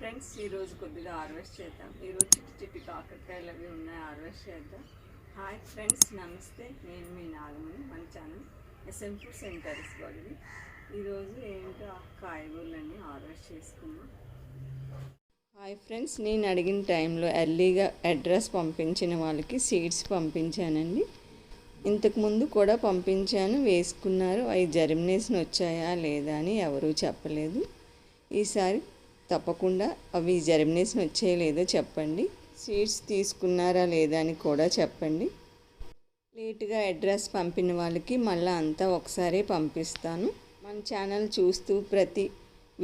Friends, ఈరోజు కొద్దిగా harvest చేద్దాం. ఈరోజు చిట్టి చిట్టి కాకరకాయలు అవి ఉన్నాయి, హార్వెస్ట్ చేద్దాం. హాయ్ ఫ్రెండ్స్, నమస్తే. నేను మీ నాగమణి. మన channel SM Foods and Terrace Garden. ఈరోజు ఏంటో కాయగూరలన్నీ హార్వెస్ట్ చేసుకున్నాం. హాయ్ ఫ్రెండ్స్, నేను అడిగిన టైంలో ఎర్లీగా అడ్రస్ పంపించిన వాళ్ళకి సీడ్స్ పంపించానండి. ఇంతకుముందు కూడా పంపించాను, వేసుకున్నారు. అవి జర్మినేషన్ వచ్చాయా లేదా అని ఎవరూ చెప్పలేదు. ఈసారి తప్పకుండా అవి జర్మినేషన్ వచ్చాయో లేదో చెప్పండి. సీడ్స్ తీసుకున్నారా లేదా అని కూడా చెప్పండి. లేట్గా అడ్రస్ పంపిన వాళ్ళకి మళ్ళీ అంతా ఒకసారి పంపిస్తాను. మన ఛానల్ చూస్తూ ప్రతి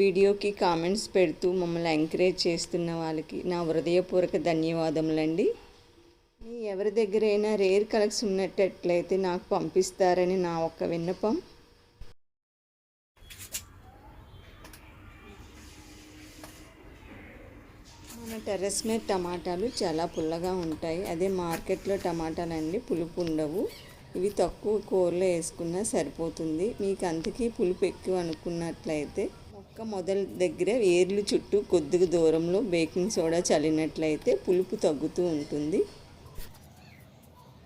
వీడియోకి కామెంట్స్ పెడుతూ మమ్మల్ని ఎంకరేజ్ చేస్తున్న వాళ్ళకి నా హృదయపూర్వక ధన్యవాదములండి. మీ ఎవరి దగ్గరైనా రేర్ కలెక్ట్స్ ఉన్నట్టయితే నాకు పంపిస్తారని నా ఒక్క విన్నపం. మన టెర్రస్ మీద టమాటాలు చాలా పుల్లగా ఉంటాయి. అదే మార్కెట్లో టమాటాలు అండి పులుపు ఉండవు. ఇవి తక్కువ కూరలో వేసుకున్నా సరిపోతుంది. మీకు అంతకీ పులుపు ఎక్కువ అనుకున్నట్లయితే మొక్క మొదల దగ్గర ఏర్లు చుట్టూ కొద్దిగా దూరంలో బేకింగ్ సోడా చల్లినట్లయితే పులుపు తగ్గుతూ ఉంటుంది.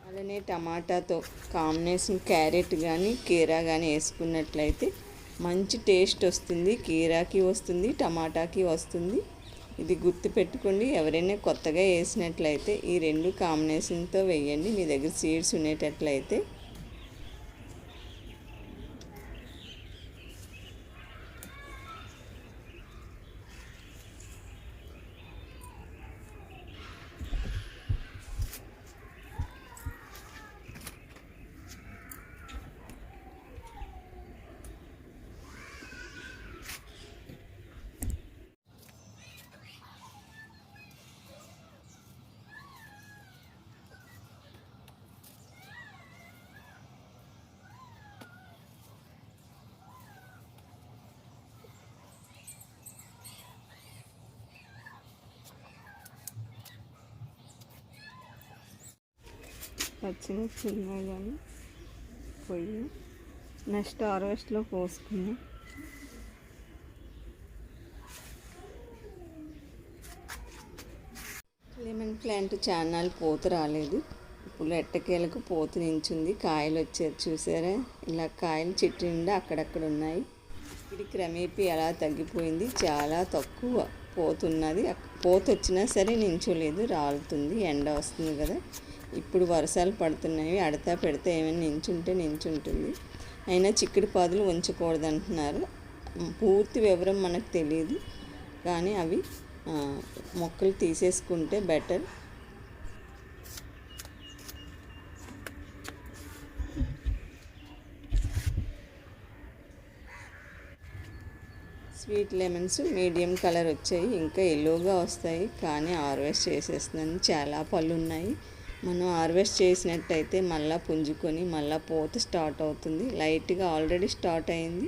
అలానే టమాటాతో కాంబినేషన్ క్యారెట్ కానీ కీరా కానీ వేసుకున్నట్లయితే మంచి టేస్ట్ వస్తుంది. కీరాకి వస్తుంది, టమాటాకి వస్తుంది. ఇది గుర్తుపెట్టుకోండి. ఎవరైనా కొత్తగా వేసినట్లయితే ఈ రెండు కాంబినేషన్తో వేయండి, మీ దగ్గర సీడ్స్ ఉండేటట్లయితే. పచ్చిమిర్చి ఉన్నాయి కానీ పొయ్యి నెక్స్ట్ హార్వెస్ట్లో పోసుకున్నాం. లెమన్ ప్లాంట్ చాన్నాళ్ళు పూత రాలేదు. ఇప్పుడు ఎట్టకేలకు పూత నించుంది, కాయలు వచ్చారు. చూసారా, ఇలా కాయలు చెట్టు నిండా అక్కడక్కడ ఉన్నాయి. ఇది క్రమేపీ ఎలా తగ్గిపోయింది, చాలా తక్కువ పోతున్నది. పూత వచ్చినా సరే నించోలేదు, రాలుతుంది. ఎండ వస్తుంది కదా, ఇప్పుడు వర్షాలు పడుతున్నాయి. అడతా పెడితే ఏమైనా నించుంటుంది. అయినా చిక్కుడు పాదులు ఉంచకూడదు అంటున్నారు. పూర్తి వివరం మనకు తెలియదు, కానీ అవి మొక్కలు తీసేసుకుంటే better. Sweet lemons medium colour వచ్చాయి, ఇంకా ఎల్లోగా వస్తాయి, కానీ హార్వెస్ట్ చేసేస్తున్నాను. చాలా పళ్ళు ఉన్నాయి. మనం హార్వెస్ట్ చేసినట్టయితే మళ్ళీ పుంజుకొని మళ్ళీ పూత స్టార్ట్ అవుతుంది. లైట్గా ఆల్రెడీ స్టార్ట్ అయింది.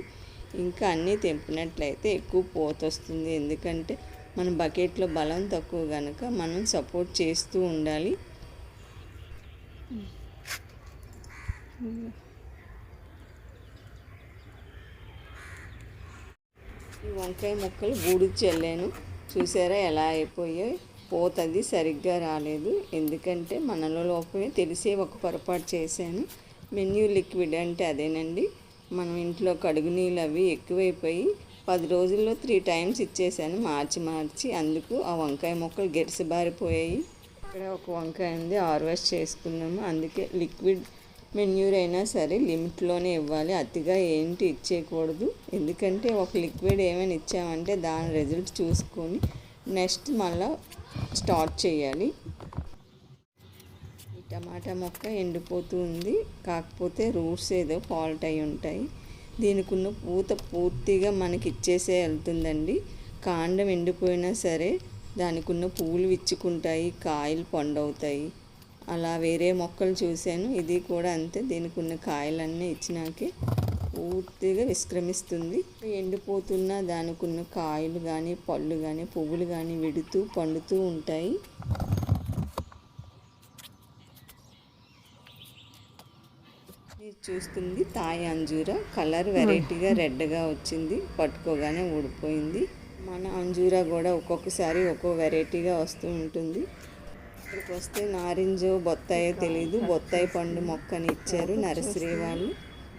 ఇంకా అన్నీ తెంపినట్లయితే ఎక్కువ పూత వస్తుంది. ఎందుకంటే మన బకెట్లో బలం తక్కువ కనుక మనం సపోర్ట్ చేస్తూ ఉండాలి. ఈ వంకాయ ముక్కలు బూడిద చల్లాను, చూసారా ఎలా అయిపోయాయి. పోతది సరిగ్గా రాలేదు, ఎందుకంటే మనలో లోపమే తెలిసే ఒక పొరపాటు చేశాను. మెన్యూ లిక్విడ్ అంటే అదేనండి. మనం ఇంట్లో కడుగు నీళ్ళు అవి ఎక్కువైపోయి 10 రోజుల్లో 3 టైమ్స్ ఇచ్చేసాను, మార్చి. అందుకు ఆ వంకాయ మొక్కలు గెరిసిబారిపోయాయి. ఇక్కడ ఒక వంకాయ ఉంది, హార్వెస్ట్ చేసుకున్నాము. అందుకే లిక్విడ్ మెన్యూర్ అయినా సరే లిమిట్లోనే ఇవ్వాలి, అతిగా ఏంటి ఇచ్చేయకూడదు. ఎందుకంటే ఒక లిక్విడ్ ఏమైనా ఇచ్చామంటే దాని రిజల్ట్ చూసుకొని నెక్స్ట్ మళ్ళీ స్టార్ట్ చేయాలి. ఈ టమాటా మొక్క ఎండిపోతూ ఉంది, కాకపోతే రూట్స్ ఏదో ఫాల్ట్ అయి ఉంటాయి. దీనికి ఉన్న పూత పూర్తిగా మనకి ఇచ్చేసే వెళ్తుందండి. కాండం ఎండిపోయినా సరే దానికి ఉన్న పువ్వులు విచ్చుకుంటాయి, కాయలు పండవుతాయి. అలా వేరే మొక్కలు చూశాను, ఇది కూడా అంతే. దీనికి ఉన్న కాయలన్నీ ఇచ్చినాకే పూర్తిగా నిష్క్రమిస్తుంది. ఎండిపోతున్న దానికి ఉన్న కాయలు కానీ పళ్ళు కానీ పువ్వులు కానీ విడుతూ పండుతూ ఉంటాయి. మీరు చూస్తుంది తాయి అంజూర. కలర్ వెరైటీగా రెడ్గా వచ్చింది, పట్టుకోగానే ఊడిపోయింది. మన అంజూరా కూడా ఒక్కొక్కసారి ఒక్కో వెరైటీగా వస్తూ ఉంటుంది. ఇక్కడికి వస్తే నారింజో బొత్తాయో తెలీదు, బొత్తాయి పండు మొక్కని ఇచ్చారు నర్సరీ వాళ్ళు.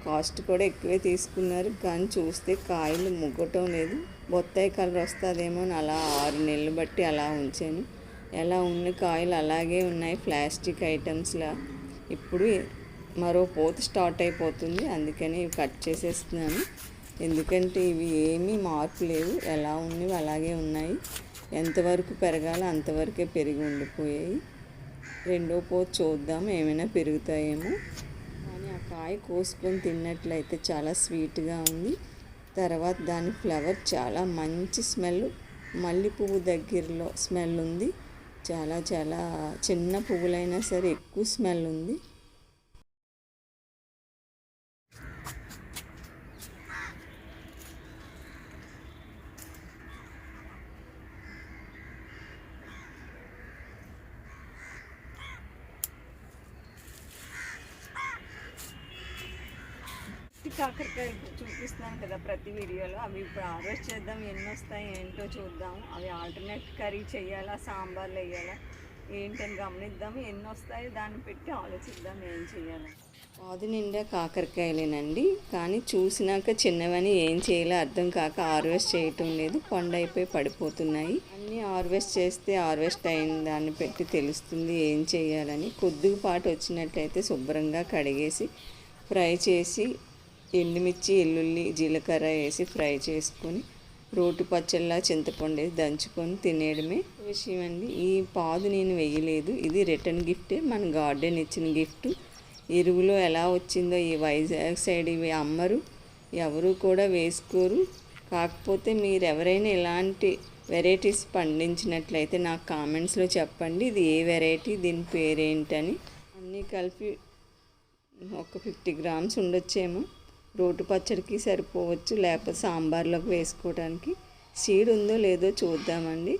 కాస్ట్ కూడా ఎక్కువే తీసుకున్నారు, కానీ చూస్తే కాయలు ముగ్గటం లేదు. బొత్తాయి కలర్ వస్తుందేమో అని అలా 6 నెలలు బట్టి అలా ఉంచాను. ఎలా ఉన్న కాయలు అలాగే ఉన్నాయి, ప్లాస్టిక్ ఐటమ్స్లా. ఇప్పుడు మరో పోత స్టార్ట్ అయిపోతుంది, అందుకని ఇవి కట్ చేసేస్తున్నాను. ఎందుకంటే ఇవి ఏమీ మార్పు లేవు, ఎలా ఉన్నవి అలాగే ఉన్నాయి. ఎంతవరకు పెరగాలో అంతవరకే పెరిగి ఉండిపోయాయి. రెండో పోత చూద్దాం ఏమైనా పెరుగుతాయేమో. కానీ ఆ కాయ కోసుకొని తిన్నట్లయితే చాలా స్వీట్గా ఉంది. తర్వాత దాని ఫ్లవర్ చాలా మంచి స్మెల్, మల్లె పువ్వు దగ్గరలో స్మెల్ ఉంది. చాలా చాలా చిన్న పువ్వులైనా సరే ఎక్కువ స్మెల్ ఉంది. కాకరకాయలు చూపిస్తున్నాను కదా ప్రతి వీడియోలో, అవి ఇప్పుడు హార్వెస్ట్ చేద్దాం. ఎన్ని వస్తాయి ఏంటో చూద్దాం. అవి ఆల్టర్నేట్ కర్రీ చేయాలా, సాంబార్లు వేయాలా ఏంటని గమనిద్దాం. ఎన్ని వస్తాయో దాన్ని పెట్టి ఆలోచిద్దాం ఏం చేయాలి. పాదు నిండా కాకరకాయలేనండి, కానీ చూసినాక చిన్నవని ఏం చేయాలో అర్థం కాక హార్వెస్ట్ చేయటం లేదు. పండు అయిపోయి పడిపోతున్నాయి. అన్నీ హార్వెస్ట్ చేస్తే హార్వెస్ట్ అయిన దాన్ని పెట్టి తెలుస్తుంది ఏం చేయాలని. కొద్దిపాటు వచ్చినట్లయితే శుభ్రంగా కడిగేసి ఫ్రై చేసి ఎండుమిర్చి, ఎల్లుల్లి, జీలకర్ర వేసి ఫ్రై చేసుకొని రోటి పచ్చళ్ళ చింతపండు వేసి దంచుకొని తినేయడమే విషయం అండి. ఈ పాదు నేను వేయలేదు, ఇది రిటర్న్ గిఫ్టే, మన గార్డెన్ ఇచ్చిన గిఫ్ట్. ఎరువులో ఎలా వచ్చిందో ఈ వైజాగ్ సైడ్ ఇవి అమ్మరు, ఎవరు కూడా వేసుకోరు. కాకపోతే మీరు ఎవరైనా ఇలాంటి వెరైటీస్ పండించినట్లయితే నాకు కామెంట్స్లో చెప్పండి, ఇది ఏ వెరైటీ, దీని పేరేంటని. అన్నీ కలిపి ఒక 50 గ్రామ్స్ ఉండొచ్చేమో. రోటి పచ్చడికి సరిపోవచ్చు, లేకపోతే సాంబార్లోకి వేసుకోవడానికి. సీడ్ ఉందో లేదో చూద్దామండి.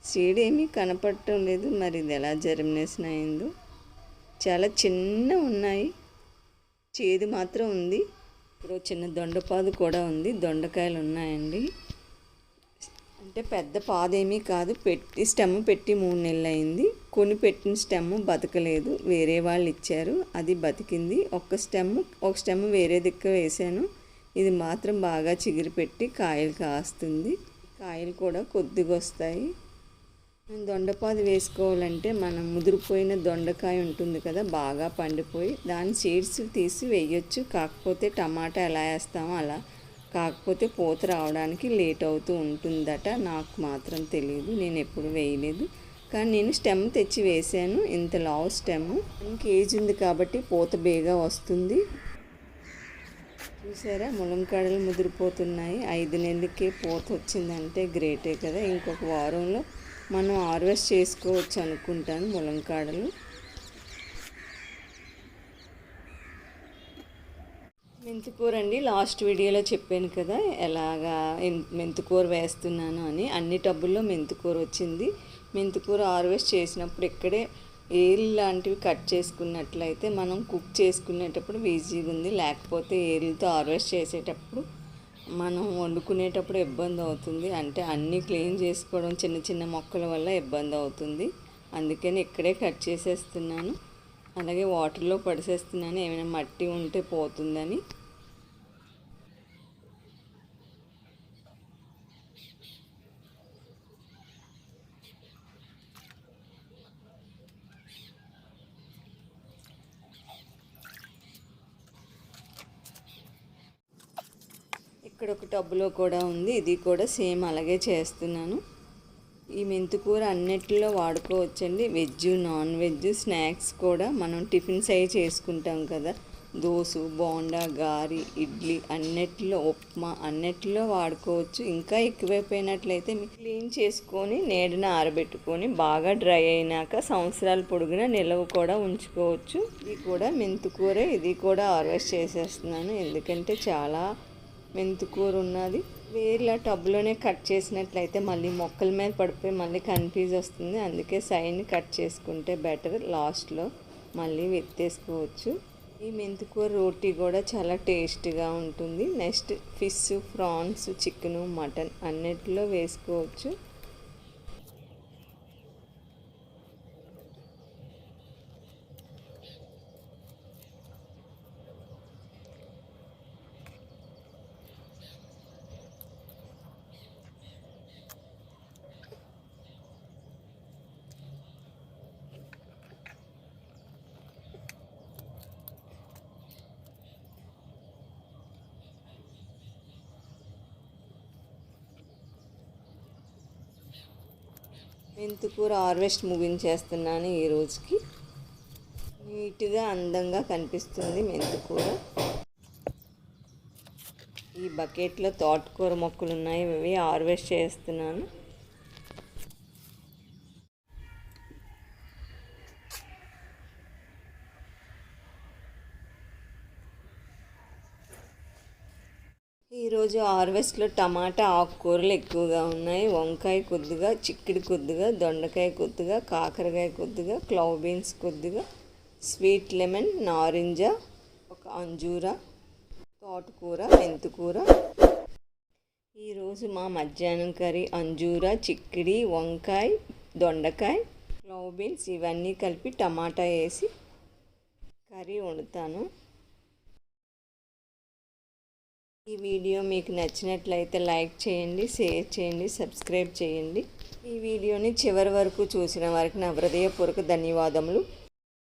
సీడ్ ఏమీ కనపడటం లేదు, మరి ఇది ఎలా జర్మినేషన్ అయిందో. చాలా చిన్న ఉన్నాయి, చేదు మాత్రం ఉంది. ఇప్పుడు చిన్న దొండపాదు కూడా ఉంది, దొండకాయలు ఉన్నాయండి. అంటే పెద్ద పాదేమీ కాదు, స్టెమ్ పెట్టి 3 నెలలు అయింది. కొని పెట్టిన స్టెమ్ బతకలేదు, వేరే వాళ్ళు ఇచ్చారు, అది బతికింది. ఒక స్టెమ్ వేరే దిక్కు వేసాను, ఇది మాత్రం బాగా చిగురు పెట్టి కాయలు కాస్తుంది. కాయలు కూడా కొద్దిగా వస్తాయి. దొండపాదు వేసుకోవాలంటే మనం ముదిరిపోయిన దొండకాయ ఉంటుంది కదా, బాగా పండిపోయి దాని సీడ్స్ తీసి వేయొచ్చు. కాకపోతే టమాటా ఎలా వేస్తామో అలా, కాకపోతే పూత రావడానికి లేట్ అవుతూ ఉంటుందట. నాకు మాత్రం తెలియదు, నేను ఎప్పుడు వేయలేదు. కానీ నేను స్టెమ్ తెచ్చి వేసాను, ఇంత లావు స్టెమ్. కేజీ ఉంది కాబట్టి పూత బేగా వస్తుంది. చూసారా, ములంకాడలు ముదిరిపోతున్నాయి. 5 నెలలకే పూత వచ్చిందంటే గ్రేటే కదా. ఇంకొక వారంలో మనం హార్వెస్ట్ చేసుకోవచ్చు అనుకుంటాను ములంకాడలు. మెంతికూర అండి, లాస్ట్ వీడియోలో చెప్పాను కదా ఎలాగా మెంతికూర వేస్తున్నాను అని. అన్ని టబ్బుల్లో మెంతికూర వచ్చింది. మెంతికూర హార్వెస్ట్ చేసినప్పుడు ఇక్కడే ఏర్లు లాంటివి కట్ చేసుకున్నట్లయితే మనం కుక్ చేసుకునేటప్పుడు ఈజీగా ఉంది. లేకపోతే ఏర్లతో హార్వెస్ట్ చేసేటప్పుడు మనం వండుకునేటప్పుడు ఇబ్బంది అవుతుంది. అంటే అన్నీ క్లీన్ చేసుకోవడం చిన్న చిన్న మొక్కల వల్ల ఇబ్బంది అవుతుంది. అందుకని ఇక్కడే కట్ చేసేస్తున్నాను. అలాగే వాటర్లో పడిసేస్తున్నాను, ఏమైనా మట్టి ఉంటే పోతుందని. ఇక్కడ ఒక టబ్బులో కూడా ఉంది, ఇది కూడా సేమ్ అలాగే చేస్తున్నాను. ఈ మెంతికూర అన్నిటిలో వాడుకోవచ్చండి, వెజ్, నాన్ వెజ్, స్నాక్స్ కూడా. మనం టిఫిన్స్ అవి చేసుకుంటాం కదా, దోశ, బోండా, గారి, ఇడ్లీ, అన్నిటిలో, ఉప్మా అన్నిటిలో వాడుకోవచ్చు. ఇంకా ఎక్కువైపోయినట్లయితే క్లీన్ చేసుకొని నీడన ఆరబెట్టుకొని బాగా డ్రై అయినాక సంవత్సరాల పొడుగున నిల్వ కూడా ఉంచుకోవచ్చు. ఇది కూడా మెంతికూర, ఇది కూడా హార్వెస్ట్ చేసేస్తున్నాను ఎందుకంటే చాలా మెంతికూర ఉన్నది. వేర్ల టబ్లోనే కట్ చేసినట్లయితే మళ్ళీ మొక్కల మీద పడిపోయి మళ్ళీ కన్ఫ్యూజ్ వస్తుంది. అందుకే సైడ్ని కట్ చేసుకుంటే బెటర్, లాస్ట్లో మళ్ళీ వెత్తేసుకోవచ్చు. ఈ మెంతికూర రోటీ కూడా చాలా టేస్ట్గా ఉంటుంది. Next fish, prawns, chicken, mutton అన్నిటిలో వేసుకోవచ్చు. మెంతికూర హార్వెస్ట్ ముగించేస్తున్నాను ఈ రోజుకి. నీట్గా అందంగా కనిపిస్తుంది మెంతికూర. ఈ బకెట్లో తోటకూర మొక్కలు ఉన్నాయి, ఇవి హార్వెస్ట్ చేస్తున్నాను. ఈరోజు హార్వెస్ట్లో టమాటా ఆకుకూరలు ఎక్కువగా ఉన్నాయి. వంకాయ కొద్దిగా, చిక్కుడు కొద్దిగా, దొండకాయ కొద్దిగా, కాకరకాయ కొద్దిగా, క్లవ్ బీన్స్ కొద్దిగా, స్వీట్ లెమన్, నారింజ, ఒక అంజూర, తోటకూర, మెంతికూర. ఈరోజు మా మధ్యాహ్నం కర్రీ అంజూర, చిక్కుడి, వంకాయ, దొండకాయ, క్లవ్ బీన్స్ ఇవన్నీ కలిపి టమాటా వేసి కర్రీ వండుతాను. ఈ వీడియో మీకు నచ్చినట్లయితే లైక్ చేయండి, షేర్ చేయండి, సబ్స్క్రైబ్ చేయండి. ఈ వీడియోని చివరి వరకు చూసిన వారికి నా హృదయపూర్వక ధన్యవాదములు.